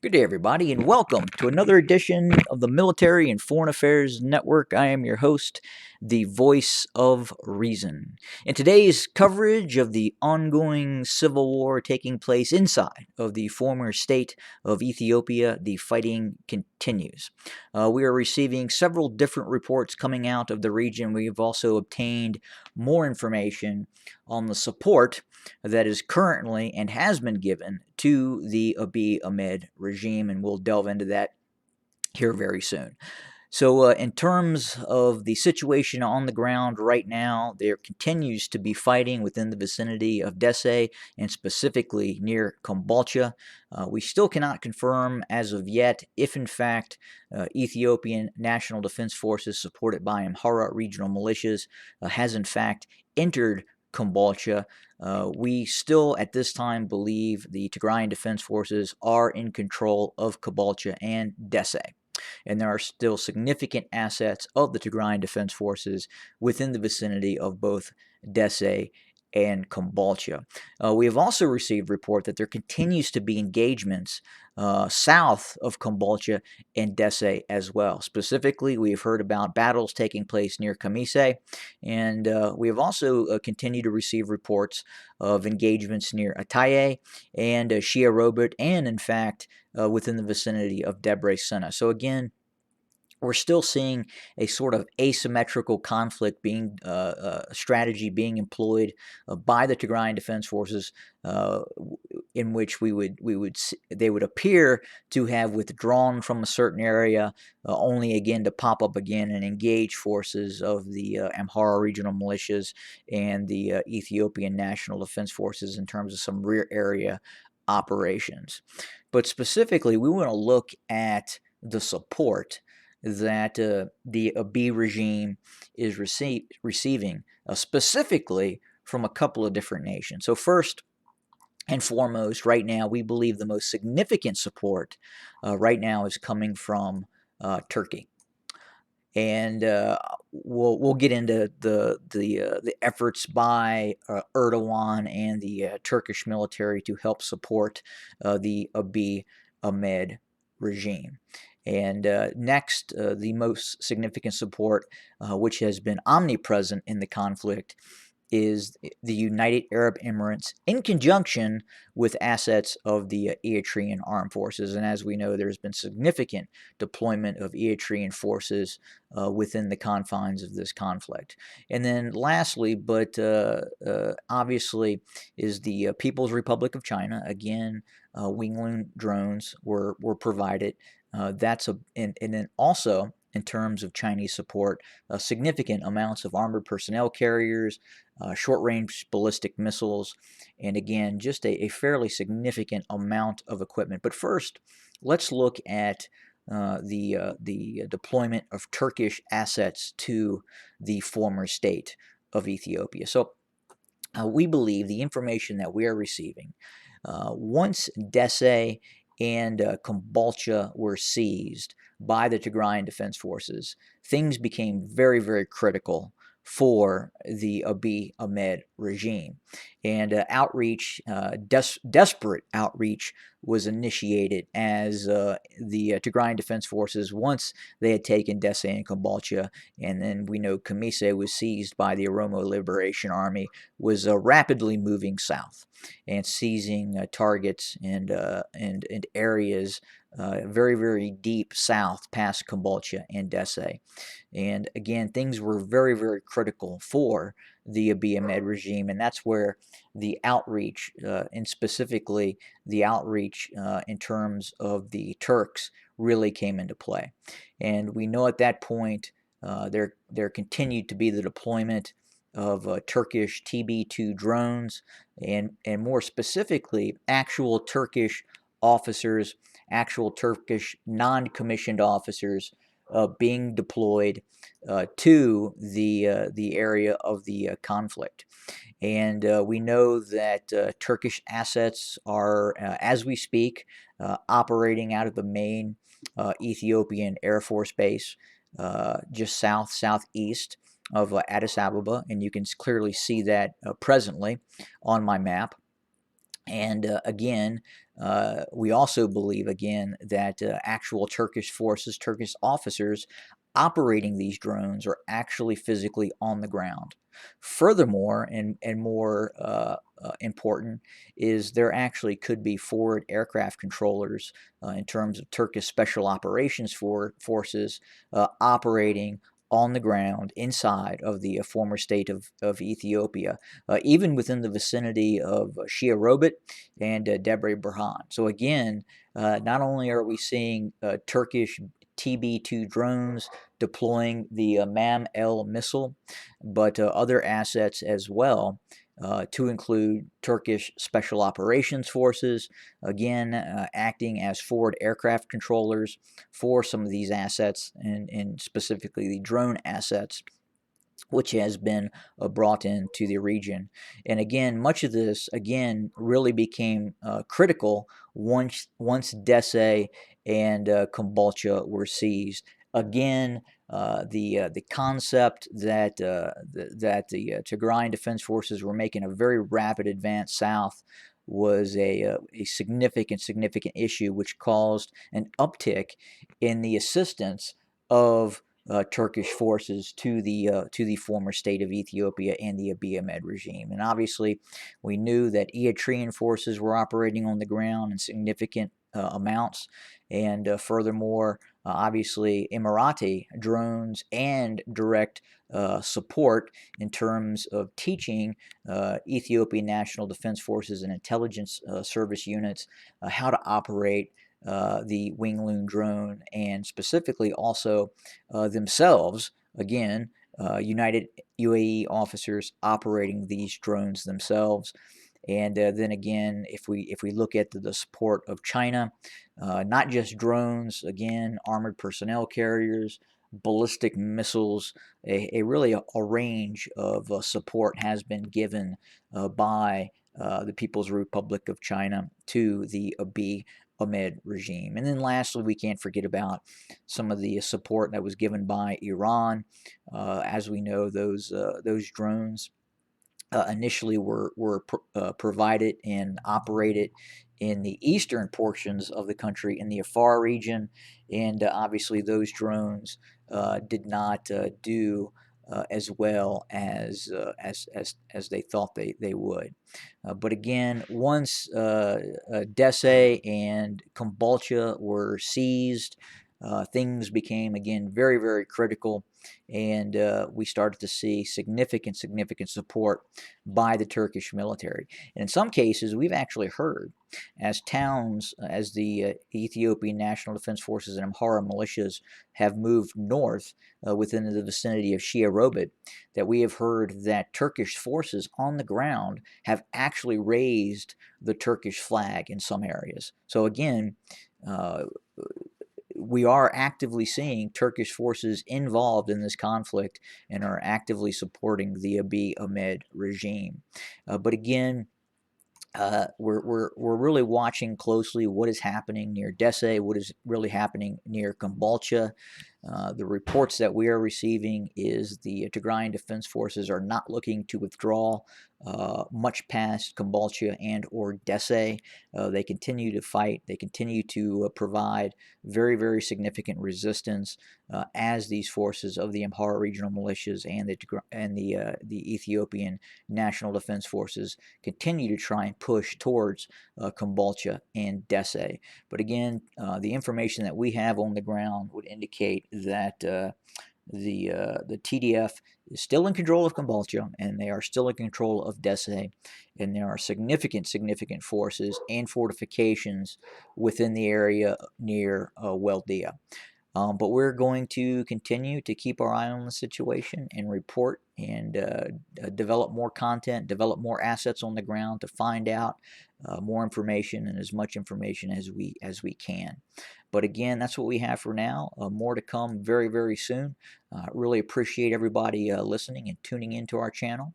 Good day, everybody, and welcome to another edition of the Military and Foreign Affairs Network. I am your host, the voice of reason. In today's coverage of the ongoing civil war taking place inside of the former state of Ethiopia, the fighting continues. We are receiving several different reports coming out of the region. We have also obtained more information on the support that is currently and has been given to the Abiy Ahmed regime, and we'll delve into that here very soon. So, in terms of the situation on the ground right now, there continues to be fighting within the vicinity of Dessie and specifically near Kombolcha. We still cannot confirm as of yet if, in fact, Ethiopian National Defense Forces, supported by Amhara regional militias, has in fact entered Kombolcha. We still, at this time, believe the Tigrayan Defense Forces are in control of Kombolcha and Dessie, and there are still significant assets of the Tigrayan Defense Forces within the vicinity of both Dessie and Kombolcha. We have also received report that there continues to be engagements south of Kombolcha and Dessie as well. Specifically, we have heard about battles taking place near Kamise, and we have also continued to receive reports of engagements near Ataye and Shia Robert, and in fact, within the vicinity of Debre Sena. So again, we're still seeing a sort of asymmetrical conflict being strategy being employed by the Tigrayan Defense Forces, in which they would appear to have withdrawn from a certain area, only again to pop up again and engage forces of the Amhara regional militias and the Ethiopian National Defense Forces in terms of some rear area operations. But specifically, we want to look at the support that the Abiy regime is receiving, specifically from a couple of different nations. So first and foremost, right now, we believe the most significant support right now is coming from Turkey. And we'll get into the efforts by Erdogan and the Turkish military to help support the Abiy Ahmed regime. And next, the most significant support, which has been omnipresent in the conflict, is the United Arab Emirates in conjunction with assets of the Eritrean armed forces. And as we know, there's been significant deployment of Eritrean forces within the confines of this conflict. And then lastly, but obviously, is the People's Republic of China. Again, Wingling drones were provided. And then also, in terms of Chinese support, significant amounts of armored personnel carriers, short-range ballistic missiles, and again, just a fairly significant amount of equipment. But first, let's look at the deployment of Turkish assets to the former state of Ethiopia. So we believe the information that we are receiving, once Dessie and Kombolcha were seized by the Tigrayan Defense Forces, things became very, very critical for the Abiy Ahmed regime. And desperate outreach was initiated as the Tigrayan Defense Forces, once they had taken Dessie and Kombolcha, and then we know Kamise was seized by the Oromo Liberation Army, was rapidly moving south and seizing targets and areas very, very deep south past Kombolcha and Dessie. And again, things were very, very critical for the Abiy Ahmed regime, and that's where the outreach, and specifically the outreach in terms of the Turks, really came into play. And we know at that point there continued to be the deployment of Turkish TB2 drones, and more specifically, actual Turkish officers, actual Turkish non-commissioned officers being deployed to the area of the conflict. And we know that Turkish assets are, as we speak, operating out of the main Ethiopian Air Force Base just southeast of Addis Ababa, and you can clearly see that presently on my map. And again, we also believe again that actual Turkish forces, Turkish officers operating these drones are actually physically on the ground. Furthermore, and more important, is there actually could be forward aircraft controllers in terms of Turkish special operations forces operating on the ground inside of the former state of Ethiopia, even within the vicinity of Shia Robit and Debre Berhan. So again, not only are we seeing Turkish TB2 drones deploying the MAM-L missile, but other assets as well, to include Turkish Special Operations Forces, again, acting as forward aircraft controllers for some of these assets, and specifically the drone assets, which has been brought into the region. And again, much of this, again, really became critical once Dessie and Kombolcha were seized. Again, the concept that the Tigrayan Defense Forces were making a very rapid advance south was a significant issue, which caused an uptick in the assistance of Turkish forces to the former state of Ethiopia and the Abiy Ahmed regime. And obviously, we knew that Eritrean forces were operating on the ground in significant amounts, and furthermore, obviously, Emirati drones and direct support in terms of teaching Ethiopian National Defense Forces and intelligence service units how to operate the Wing Loon drone, and specifically also themselves, again, United UAE officers operating these drones themselves. And then again, if we look at the support of China, not just drones, again, armored personnel carriers, ballistic missiles, really a range of support has been given by the People's Republic of China to the Abiy Ahmed regime. And then lastly, we can't forget about some of the support that was given by Iran. As we know, those drones initially were provided and operated in the eastern portions of the country in the Afar region, and obviously those drones did not do as well as they thought they would. But again, once Dessie and Kombolcha were seized, things became again very critical, and we started to see significant support by the Turkish military. And in some cases, we've actually heard as towns, as the Ethiopian National Defense Forces and Amhara militias have moved north within the vicinity of Shia Robit, that we have heard that Turkish forces on the ground have actually raised the Turkish flag in some areas. So again, we are actively seeing Turkish forces involved in this conflict and are actively supporting the Abiy Ahmed regime. But again, we're really watching closely what is happening near Dessie, what is really happening near Kombolcha. The reports that we are receiving is the Tigrayan Defense Forces are not looking to withdraw much past Kombolcha and or Dessie. They continue to fight. They continue to provide very significant resistance as these forces of the Amhara regional militias and the Ethiopian National Defense Forces continue to try and push towards Kombolcha and Dessie. But again, the information that we have on the ground would indicate that the TDF is still in control of Kombolcha, and they are still in control of Dessie, and there are significant forces and fortifications within the area near Weldia. But we're going to continue to keep our eye on the situation and report and develop more content, develop more assets on the ground to find out more information and as much information as we can. But again, that's what we have for now. More to come very soon. Really appreciate everybody listening and tuning into our channel,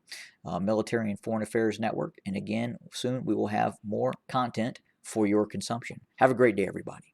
Military and Foreign Affairs Network. And again, soon we will have more content for your consumption. Have a great day, everybody.